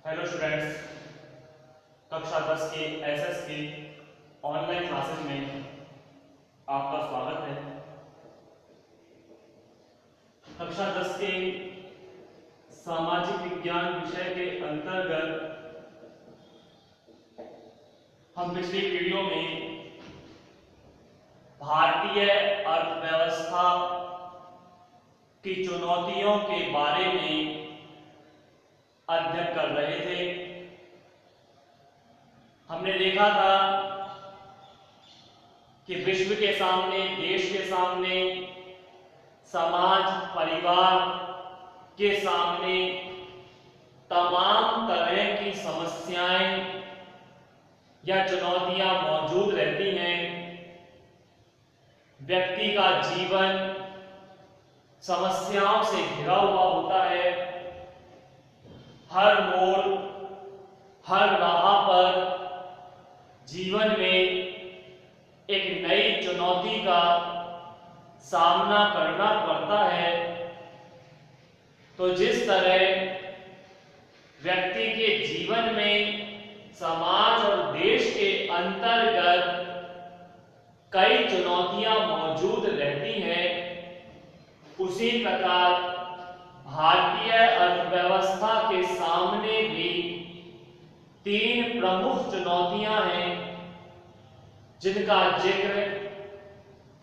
Hello students, कक्षा 10 के SS की ऑनलाइन क्लासेस में आपका स्वागत है। कक्षा 10 के सामाजिक विज्ञान विषय के अंतर्गत हम पिछली वीडियो में भारतीय अर्थव्यवस्था की चुनौतियों के बारे में अध्ययन कर रहे थे। हमने देखा था कि विश्व के सामने, देश के सामने, समाज परिवार के सामने तमाम तरह की समस्याएं या चुनौतियां मौजूद रहती हैं। व्यक्ति का जीवन समस्याओं से घिरा हुआ होता है। हर मोड़, हर राह पर जीवन में एक नई चुनौती का सामना करना पड़ता है। तो जिस तरह व्यक्ति के जीवन में समाज और देश के अंतर्गत कई चुनौतियां मौजूद रहती हैं, उसी प्रकार भारतीय अर्थव्यवस्था के सामने भी तीन प्रमुख चुनौतियां हैं, जिनका जिक्र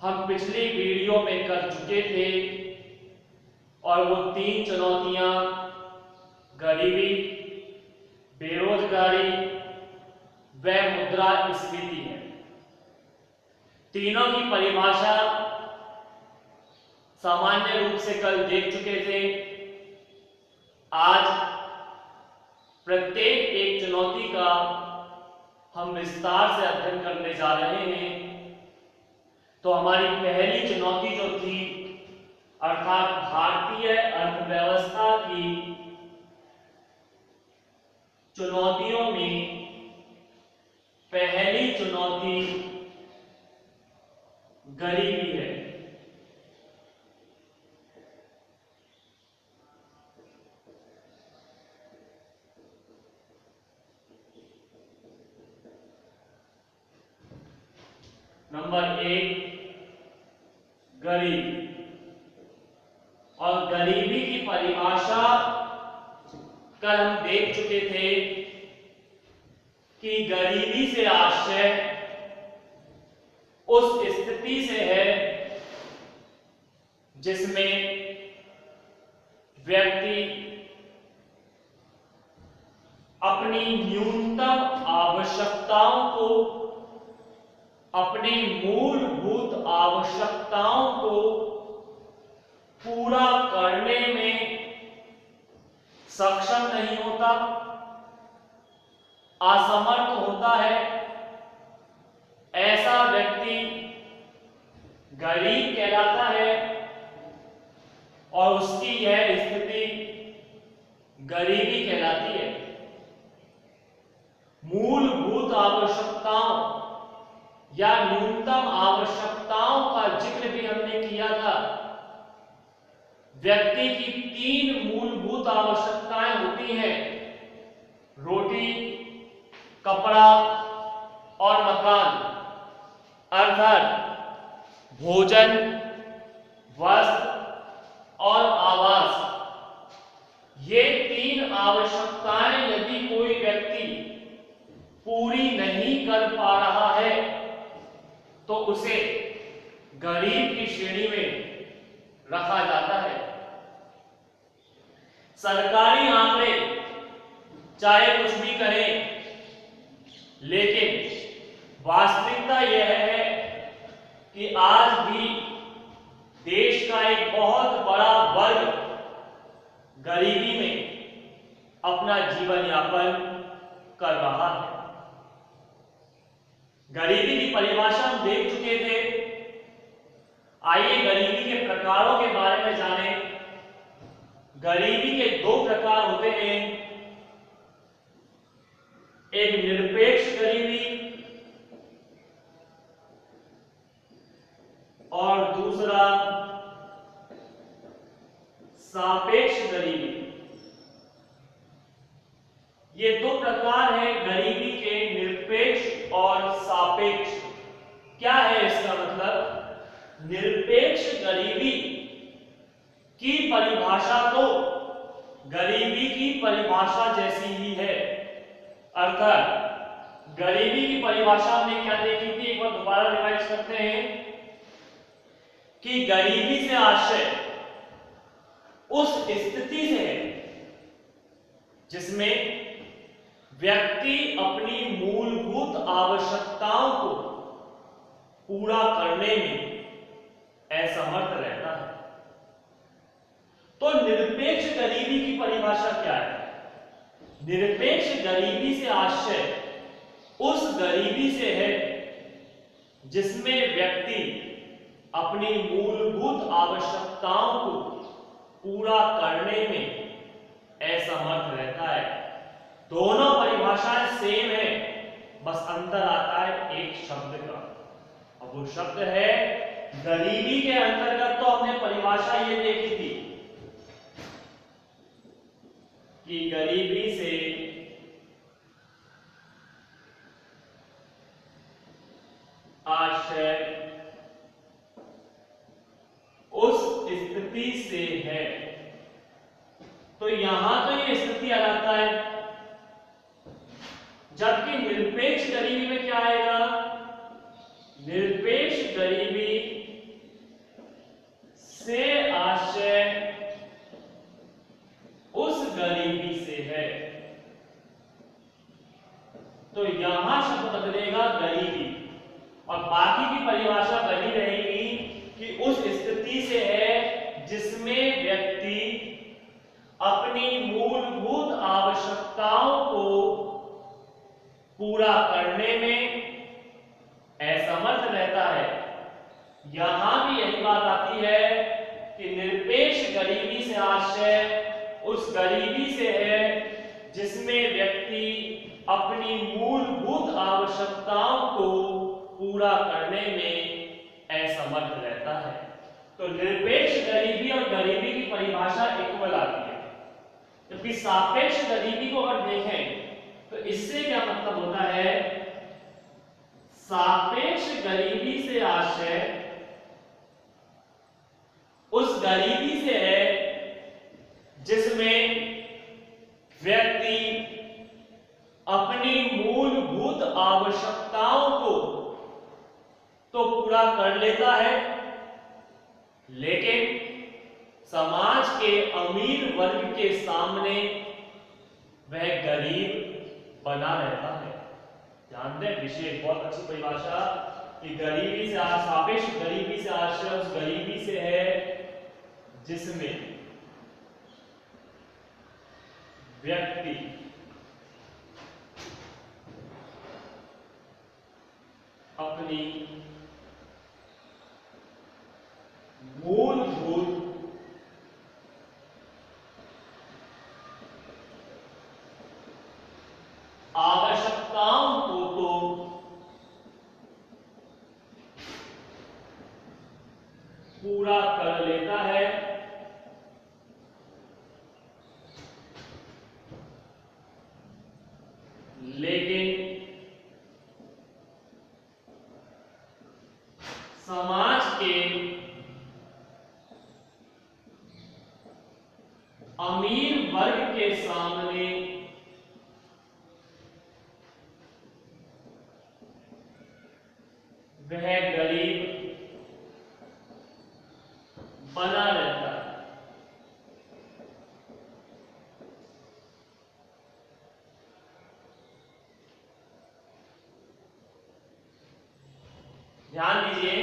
हम पिछली वीडियो में कर चुके थे। और वो तीन चुनौतियां गरीबी, बेरोजगारी व मुद्रास्फीति है। तीनों की परिभाषा सामान्य रूप से कल देख चुके थे। आज प्रत्येक एक चुनौती का हम विस्तार से अध्ययन करने जा रहे हैं। तो हमारी पहली चुनौती जो थी, अर्थात भारतीय अर्थव्यवस्था की चुनौतियों में पहली चुनौती गरीबी है। नंबर एक, गरीबी। और गरीबी की परिभाषा कल हम देख चुके थे कि गरीबी से आशय उस स्थिति से है जिसमें व्यक्ति अपनी न्यूनतम आवश्यकताओं को, अपनी मूलभूत आवश्यकताओं को पूरा करने में सक्षम नहीं होता, असमर्थ होता है। ऐसा व्यक्ति गरीब कहलाता है और उसकी यह स्थिति गरीबी कहलाती है। मूलभूत आवश्यकताओं या न्यूनतम आवश्यकताओं का जिक्र भी हमने किया था। व्यक्ति की तीन मूलभूत आवश्यकताएं होती हैं: रोटी, कपड़ा और मकान। अर्थात भोजन, वस्त्र और आवास। ये तीन आवश्यकताएं यदि कोई व्यक्ति पूरी नहीं कर पा रहा है तो उसे गरीब की श्रेणी में रखा जाता है। सरकारी आंकड़े चाहे कुछ भी करें, लेकिन वास्तविकता यह है कि आज भी देश का एक बहुत बड़ा वर्ग गरीबी में अपना जीवन यापन कर रहा है। गरीबी की परिभाषा हम देख चुके थे। आइए गरीबी के प्रकारों के बारे में जानें। गरीबी के दो प्रकार होते हैं, एक निरपेक्ष गरीबी और दूसरा सापेक्ष गरीबी। ये दो प्रकार हैं गरीबी के, निरपेक्ष और सापेक्ष। क्या है इसका मतलब? निरपेक्ष गरीबी की परिभाषा तो गरीबी की परिभाषा जैसी ही है। अर्थात गरीबी की परिभाषा हमने क्या देखी थी, एक बार दोबारा रिवाइज करते हैं कि गरीबी से आशय उस स्थिति से है जिसमें व्यक्ति अपनी मूलभूत आवश्यकताओं को पूरा करने में असमर्थ रहता है। तो निरपेक्ष गरीबी की परिभाषा क्या है? निरपेक्ष गरीबी से आशय उस गरीबी से है जिसमें व्यक्ति अपनी मूलभूत आवश्यकताओं को पूरा करने में असमर्थ रहता है। दोनों परिभाषाएं सेम है, बस अंतर आता है एक शब्द का। अब वो शब्द है गरीबी के अंतर्गत तो हमने परिभाषा ये देखी थी कि गरीबी से आशय उस स्थिति से है। तो यहां तो ये स्थिति आ जाता है, जबकि निरपेक्ष गरीबी में क्या आएगा? निरपेक्ष गरीबी से आशय उस गरीबी से है। तो यहां शब्द बदलेगा गरीबी, और बाकी की परिभाषा बनी रहेगी कि उस स्थिति से है जिसमें व्यक्ति अपनी मूलभूत आवश्यकताओं को पूरा करने में असमर्थ रहता है। यहां भी यही बात आती है कि निरपेक्ष गरीबी से आशय उस गरीबी से है जिसमें व्यक्ति अपनी मूलभूत आवश्यकताओं को पूरा करने में असमर्थ रहता है। तो निरपेक्ष गरीबी और गरीबी की परिभाषा इक्वल आती है, जबकि सापेक्ष गरीबी को अगर देखें तो इससे क्या मतलब होता है? सापेक्ष गरीबी से आशय उस गरीबी से है जिसमें व्यक्ति अपनी मूलभूत आवश्यकताओं को तो पूरा कर लेता है, लेकिन समाज के अमीर वर्ग के सामने वह गरीब बना रहता है। ध्यान दें, विशेष बहुत अच्छी परिभाषा कि गरीबी से सापेक्ष गरीबी से आशय उस गरीबी से है जिसमें व्यक्ति अपनी मूलभूत आवश्यकताओं को तो पूरा कर लेता है, लेकिन समाज के अमीर वर्ग के सामने वह गरीब बना रहता है। ध्यान दीजिए,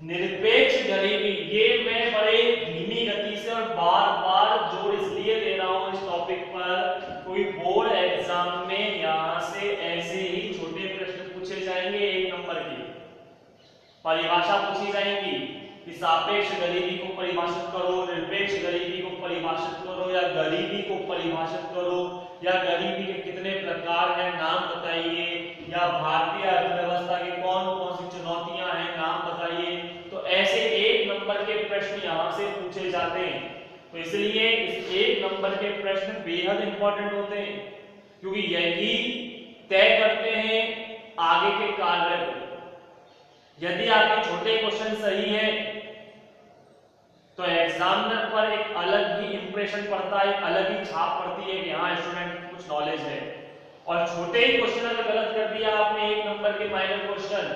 निरपेक्ष गरीबी, ये मैं बड़े धीमी गति से और बार बार जोर इसलिए दे रहा हूं इस टॉपिक पर, कोई बोर्ड एग्जाम में यहां से ऐसे ही छोटे प्रश्न पूछे जाएंगे, 1 नंबर की परिभाषा पूछी जाएंगी कि सापेक्ष गरीबी को परिभाषित करो, निरपेक्ष गरीबी को परिभाषित करो, या गरीबी को परिभाषित करो, या गरीबी के कितने प्रकार हैं नाम बताइए, या भारतीय अर्थव्यवस्था की कौन कौन सी चुनौतियां हैं नाम बताइए। तो ऐसे 1 नंबर के प्रश्न यहां से पूछे जाते हैं। तो इसलिए इस 1 नंबर के प्रश्न बेहद इंपॉर्टेंट होते हैं, क्योंकि यही तय करते हैं आगे के कार्य को। यदि आपके छोटे क्वेश्चन सही है तो एग्जामिनर पर एक अलग ही इंप्रेशन पड़ता है, एक अलग ही छाप पड़ती है कि हाँ स्टूडेंट को कुछ नॉलेज है। और छोटे ही क्वेश्चन अगर गलत कर दिया आपने 1 नंबर के माइनर क्वेश्चन,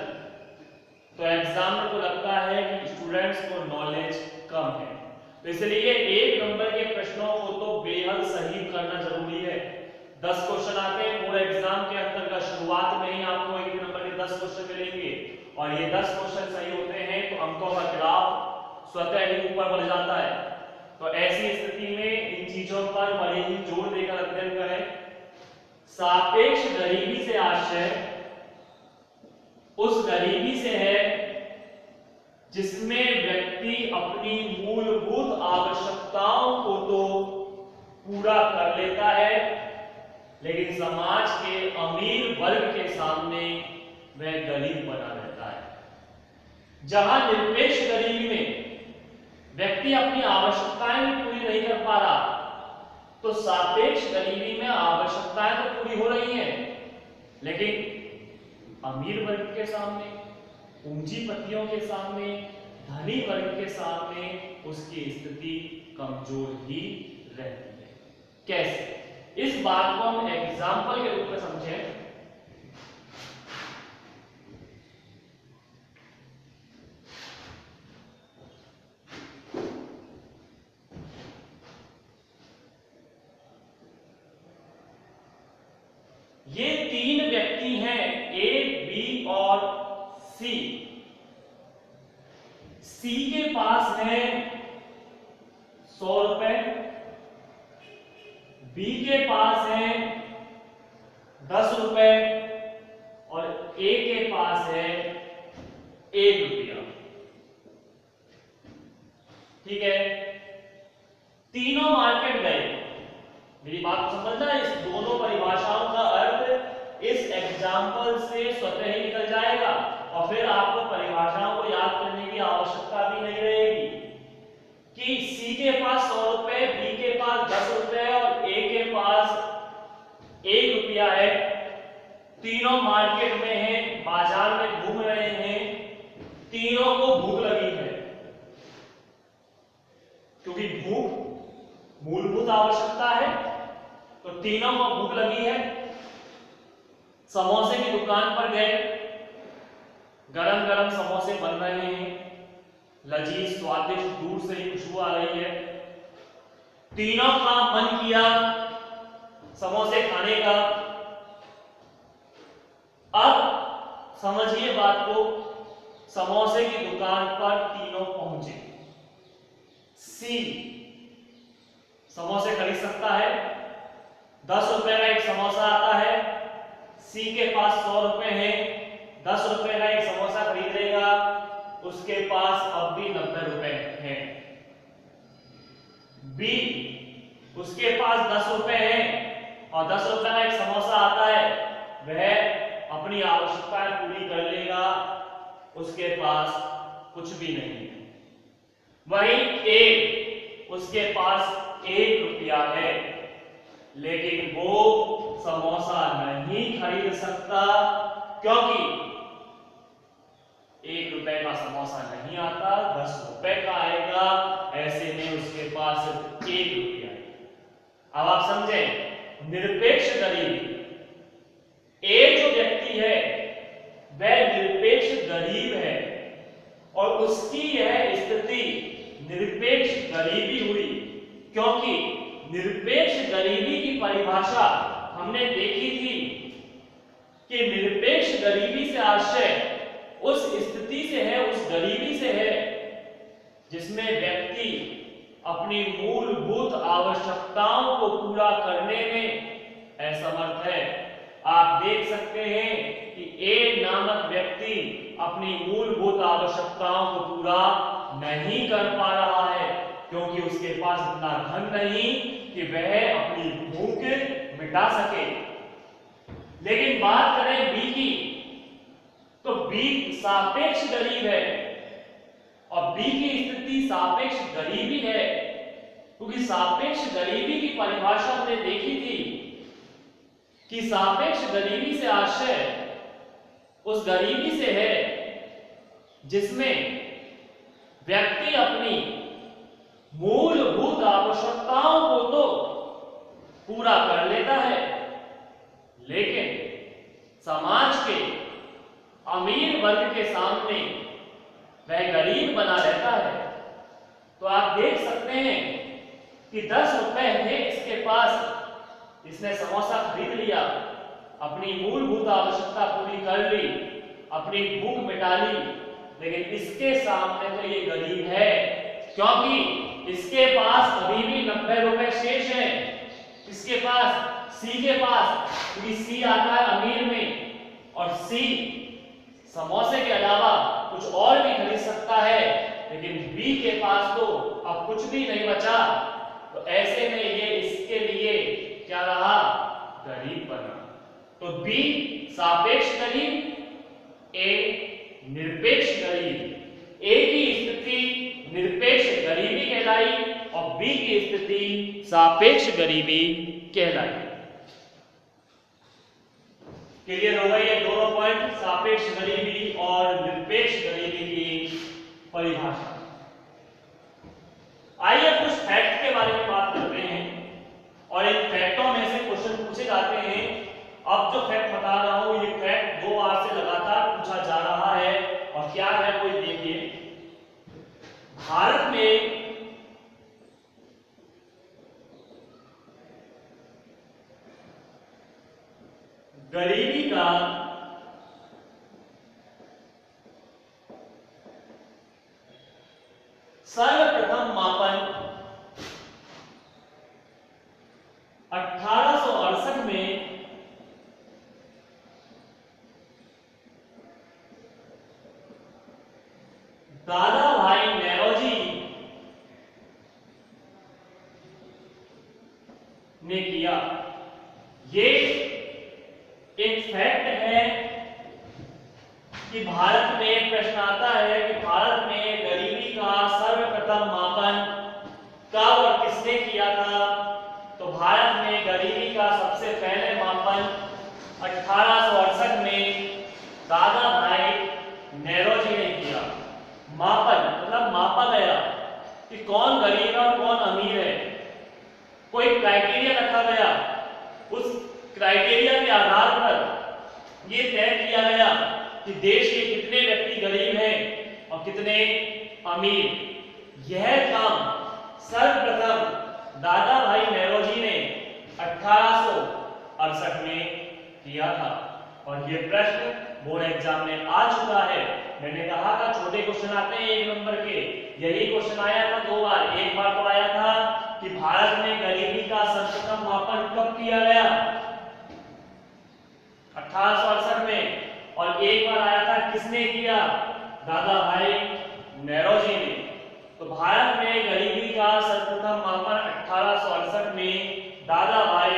तो एग्जामिनर को लगता है कि स्टूडेंट्स को नॉलेज कम है। तो इसलिए 1 नंबर के प्रश्नों को तो बेहद सही करना जरूरी है। 10 क्वेश्चन आते हैं पूरे एग्जाम के अंतर्गत, शुरुआत में ही आपको 1 नंबर के 10 क्वेश्चन मिलेंगे और ये 10 क्वेश्चन सही होते हैं तो अंकों का ग्राफ स्वतः ही ऊपर बढ़ जाता है। तो ऐसी स्थिति में इन चीजों पर बड़े ही जोर देकर अध्ययन करें। सापेक्ष गरीबी से आशय उस गरीबी से है जिसमें व्यक्ति अपनी मूलभूत आवश्यकताओं को तो पूरा कर लेता है, लेकिन समाज के अमीर वर्ग के सामने वह गरीब बना रहता है। जहां निरपेक्ष गरीबी में व्यक्ति अपनी आवश्यकताएं भी पूरी नहीं कर पा रहा, तो सापेक्ष गरीबी में आवश्यकताएं तो पूरी हो रही हैं, लेकिन अमीर वर्ग के सामने, पूंजीपतियों के सामने, धनी वर्ग के सामने उसकी स्थिति कमजोर ही रहती है। कैसे? इस बात को हम एग्जाम्पल के रूप में समझें। ये 3 व्यक्ति हैं, ए, बी और सी। सी के पास है 100 रुपए, बी के पास है 10 रुपए और ए के पास है 1 रुपया। ठीक है, तीनों मार्केट गए। मेरी बात समझना, इस दोनों परिभाषाओं का अर्थ इस एग्जाम्पल से स्वतः ही निकल जाएगा और फिर आपको परिभाषाओं को याद करने की आवश्यकता भी नहीं रहेगी कि सी के पास 100 रुपए, बी के पास 10 रुपए और ए के पास 1 रुपया है। तीनों मार्केट में हैं, बाजार में घूम रहे हैं, तीनों को भूख लगी है, क्योंकि भूख मूलभूत आवश्यकता है, तो तीनों को भूख लगी है। समोसे की दुकान पर गए, गरम गरम समोसे बन रहे हैं, लजीज स्वादिष्ट, दूर से ही खुशबू आ रही है। तीनों का मन किया समोसे खाने का। अब समझिए बात को, समोसे की दुकान पर तीनों पहुंचे। सी समोसे खरीद सकता है, 10 रुपए का एक समोसा आता है। सी के पास 100 रुपए हैं, 10 रुपए का एक समोसा खरीद लेगा, उसके पास अब भी 90 रुपए हैं। बी, उसके पास 10 रुपए हैं और 10 रुपए का एक समोसा आता है, वह अपनी आवश्यकताएं पूरी कर लेगा, उसके पास कुछ भी नहीं है। वहीं ए, उसके पास 1 रुपया है, लेकिन वो समोसा नहीं खरीद सकता, क्योंकि 1 रुपए का समोसा नहीं आता, 10 रुपए का आएगा। ऐसे में उसके पास 1 रुपया है। अब आप समझे, निरपेक्ष गरीबी, ए जो व्यक्ति है वह निरपेक्ष गरीब है और उसकी यह स्थिति निरपेक्ष गरीबी हुई, क्योंकि निरपेक्ष गरीबी की परिभाषा हमने देखी थी कि निरपेक्ष गरीबी से आशय उस स्थिति से है, उस गरीबी से है जिसमें व्यक्ति अपनी मूलभूत आवश्यकताओं को पूरा करने में असमर्थ है। आप देख सकते हैं कि ए नामक व्यक्ति अपनी मूलभूत आवश्यकताओं को पूरा नहीं कर पा रहा है, क्योंकि उसके पास इतना धन नहीं कि वह अपनी भूख मिटा सके। लेकिन बात करें बी की, तो बी सापेक्ष गरीब है और बी की स्थिति सापेक्ष गरीबी है, क्योंकि सापेक्ष गरीबी की परिभाषा हमने देखी थी कि सापेक्ष गरीबी से आशय उस गरीबी से है जिसमें व्यक्ति अपनी मूलभूत आवश्यकताओं को तो पूरा कर लेता है, लेकिन समाज के अमीर वर्ग के सामने वह गरीब बना रहता है। तो आप देख सकते हैं कि 10 रुपए थे इसके पास, इसने समोसा खरीद लिया, अपनी मूलभूत आवश्यकता पूरी कर ली, अपनी भूख मिटा ली, लेकिन इसके सामने तो ये गरीब है, क्योंकि इसके पास अभी भी 90 रुपए शेष है। इसके पास सी के पास, क्योंकि सी आता है अमीर में और सी समोसे के अलावा कुछ और भी खरीद सकता है, लेकिन बी के पास तो अब कुछ भी नहीं बचा। तो ऐसे में ये इसके लिए क्या रहा, गरीब बना। तो बी सापेक्ष गरीब, ए निरपेक्ष गरीब। ए की स्थिति निरपेक्ष गरीबी कहलाई और बी की स्थिति सापेक्ष गरीबी कहलाई। क्लियर हो गई ये दोनों पॉइंट, सापेक्ष गरीबी और निरपेक्ष गरीबी की परिभाषा। आइए कुछ फैक्ट के बारे में बात करते हैं और इन फैक्टों में से क्वेश्चन पूछे जाते हैं। अब जो फैक्ट बता रहा हूं ये फैक्ट 2 बार से लगातार पूछा जा रहा है और क्या है वो देखिए। भारत में गरीबी का सर्वप्रथम मापन 1868 में दादा भाई नेरोजी ने किया। ये एक फैक्ट है कि भारत में प्रश्न आता है कि भारत में गरीबी का सर्वप्रथम मापन कब और किसने किया था। तो भारत में गरीबी का सबसे पहले मापन 1868 में दादा भाई नेरोजी ने किया। मापन मतलब मापा गया कि कौन गरीब है और कौन अमीर है। कोई क्राइटेरिया रखा गया, उस क्राइटेरिया के आधार पर यह तय किया गया कि देश के कितने व्यक्ति गरीब हैं और कितने अमीर। यह काम सर्वप्रथम दादा भाई नेरोजी ने 1868 में किया था और यह प्रश्न बोर्ड एग्जाम में आ चुका है। मैंने कहा था छोटे क्वेश्चन आते हैं 1 नंबर के, यही क्वेश्चन आया था 2 बार। एक बार तो आया था कि भारत में गरीबी का सर्वप्रथम मापन कब किया गया, 1868 में, और एक बार आया था किसने किया, दादा भाई नेरोजी ने। तो भारत में गरीबी का सर्वप्रथम मापन 1868 में दादा भाई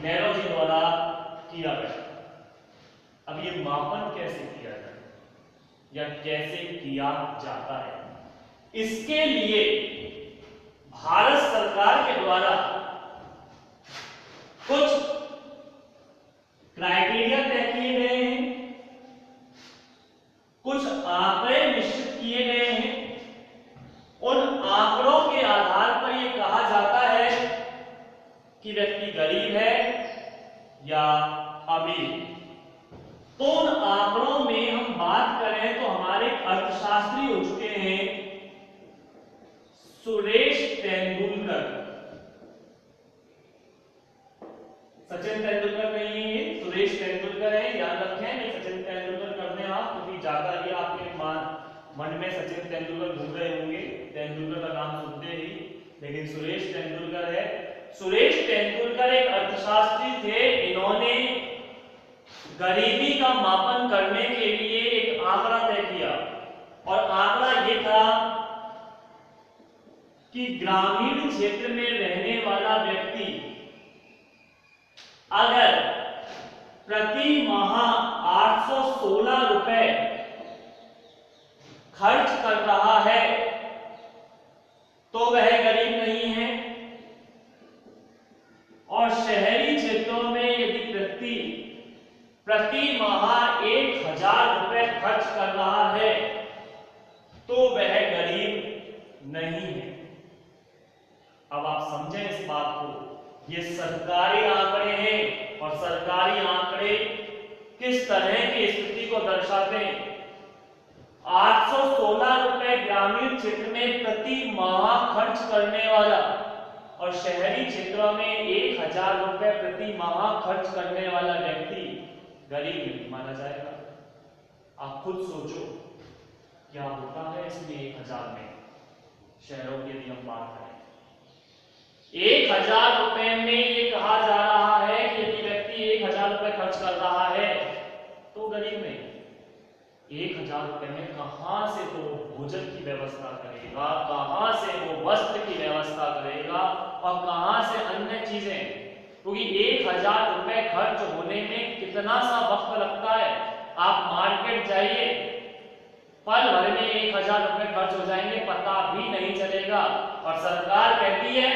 नेरोजी द्वारा किया गया। अब ये मापन कैसे किया जाए या कैसे किया जाता है, इसके लिए भारत सरकार के द्वारा कुछ क्राइटेरिया तय किए गए हैं, कुछ आंकड़े निश्चित किए गए हैं। उन आंकड़ों के आधार पर यह कहा जाता है कि व्यक्ति गरीब है या अमीर। तो उन आंकड़ों में हम बात करें तो हमारे अर्थशास्त्री हो चुके हैं सुरेश तेंदुलकर। सचिन तेंदुलकर नहीं है, सुरेश तेंदुलकर है, याद रखें। नहीं सचिन तेंदुलकर करने आप, क्योंकि ज्यादा ही आपके मन में सचिन तेंदुलकर घूम रहे होंगे, तेंदुलकर का नाम सुनते ही, लेकिन सुरेश तेंदुलकर है। सुरेश तेंदुलकर एक अर्थशास्त्री थे। इन्होंने गरीबी का मापन करने के लिए एक आंकड़ा तय किया और आंकड़ा यह था कि ग्रामीण क्षेत्र में रहने वाला व्यक्ति अगर प्रति माह 816 रुपए खर्च कर रहा है तो वह गरीब नहीं है। अब आप समझें इस बात को, ये सरकारी आंकड़े हैं और सरकारी आंकड़े किस तरह की स्थिति को दर्शाते हैं। 816 रुपए ग्रामीण क्षेत्र में प्रति माह खर्च करने वाला और शहरी क्षेत्रों में 1000 रुपए प्रति माह खर्च करने वाला व्यक्ति गरीब नहीं माना जाएगा। आप खुद सोचो क्या होता है इसमें 1000 में, शहरों की यदि हम बात करें 1000 रुपए में ये कहा जा रहा है कि यदि व्यक्ति 1000 रुपए खर्च कर रहा है तो गरीब नहीं। 1000 रुपए में कहां से वो भोजन की व्यवस्था करेगा, कहां से वो वस्त्र की व्यवस्था करेगा और कहां से अन्य चीजें, क्योंकि 1000 रुपए खर्च होने में कितना सा वक्त लगता है। आप मार्केट जाइए, पल भर में 1000 रुपए खर्च हो जाएंगे, पता भी नहीं चलेगा। और सरकार कहती है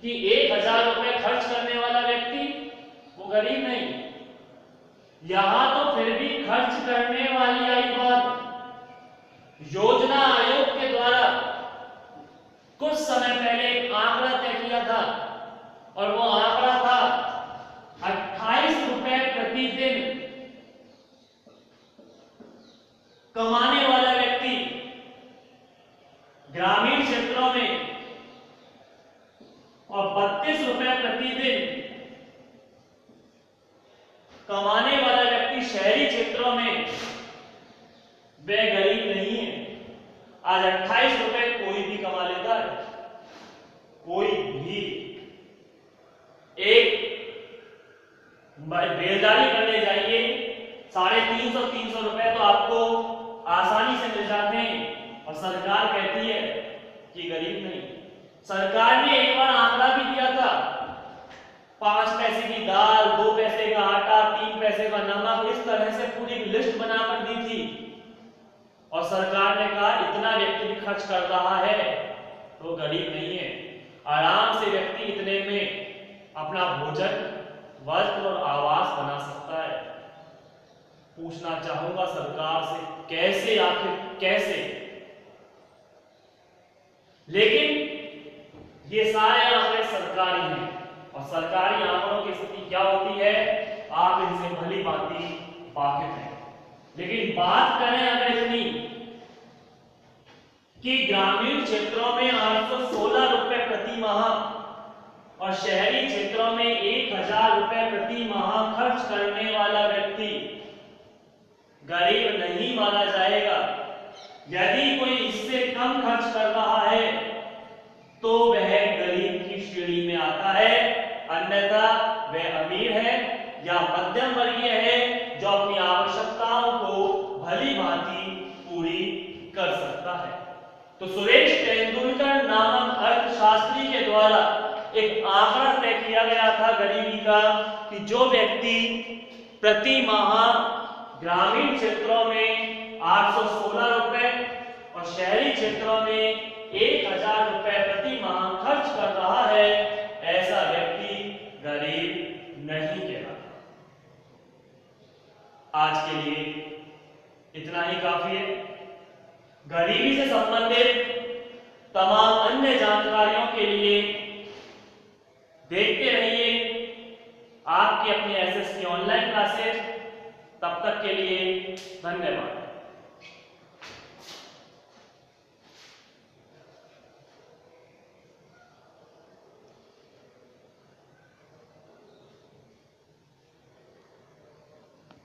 कि 1000 रुपए खर्च करने वाला व्यक्ति वो गरीब नहीं। यहां तो फिर भी खर्च करने वाली आई बात। योजना आयोग के द्वारा कुछ समय पहले एक आंकड़ा तय किया था और वो आंकड़ा था 28 रुपए प्रतिदिन कमाने वाला व्यक्ति ग्रामीण क्षेत्रों में और 32 रुपए प्रतिदिन कमाने वाला व्यक्ति शहरी क्षेत्रों में, वह गरीब नहीं है। आज 28 रुपए कोई भी कमा लेता है, कोई भी। एक बेलदारी करने जाइए, 350-300 रुपए तो आपको आसानी से मिल जाते हैं और सरकार कहती है कि गरीब नहीं। सरकार ने एक बार आंकड़ा भी दिया था, 5 पैसे की दाल, 2 पैसे का आटा, 3 पैसे का नमक, इस तरह से पूरी लिस्ट बनाकर दी थी और सरकार ने कहा इतना व्यक्ति भी खर्च कर रहा है तो गरीब नहीं है। आराम से व्यक्ति इतने में अपना भोजन, वस्त्र और आवास बना सकता है। पूछना चाहूंगा सरकार से, कैसे, आखिर कैसे? लेकिन ये सारे आंकड़े सरकारी हैं और सरकारी आंकड़ों की स्थिति क्या होती है आप इनसे भली भांति वाकिफ हैं। लेकिन बात करें अगर इतनी कि ग्रामीण क्षेत्रों में 816 रुपए प्रति माह और शहरी क्षेत्रों में 1000 रुपए प्रति माह खर्च करने वाला व्यक्ति गरीब नहीं माना जाएगा। यदि कोई इससे कम खर्च कर रहा है तो वह गरीब की श्रेणी में आता है, अन्यथा वह अमीर है या मध्यम वर्गीय है जो अपनी आवश्यकताओं को भली भांति पूरी कर सकता है। तो सुरेश तेंदुलकर नामक अर्थशास्त्री के द्वारा एक आंकड़ा तय किया गया था गरीबी का कि जो व्यक्ति प्रति माह ग्रामीण क्षेत्रों में 816 रुपए और शहरी क्षेत्रों में 1000 रुपए प्रति माह खर्च कर रहा है, ऐसा व्यक्ति गरीब नहीं कहलाता। आज के लिए इतना ही काफी है। गरीबी से संबंधित तमाम अन्य जानकारियों के लिए देखते रहिए आपकी अपनी एसएस की ऑनलाइन क्लासेस। तब तक के लिए धन्यवाद।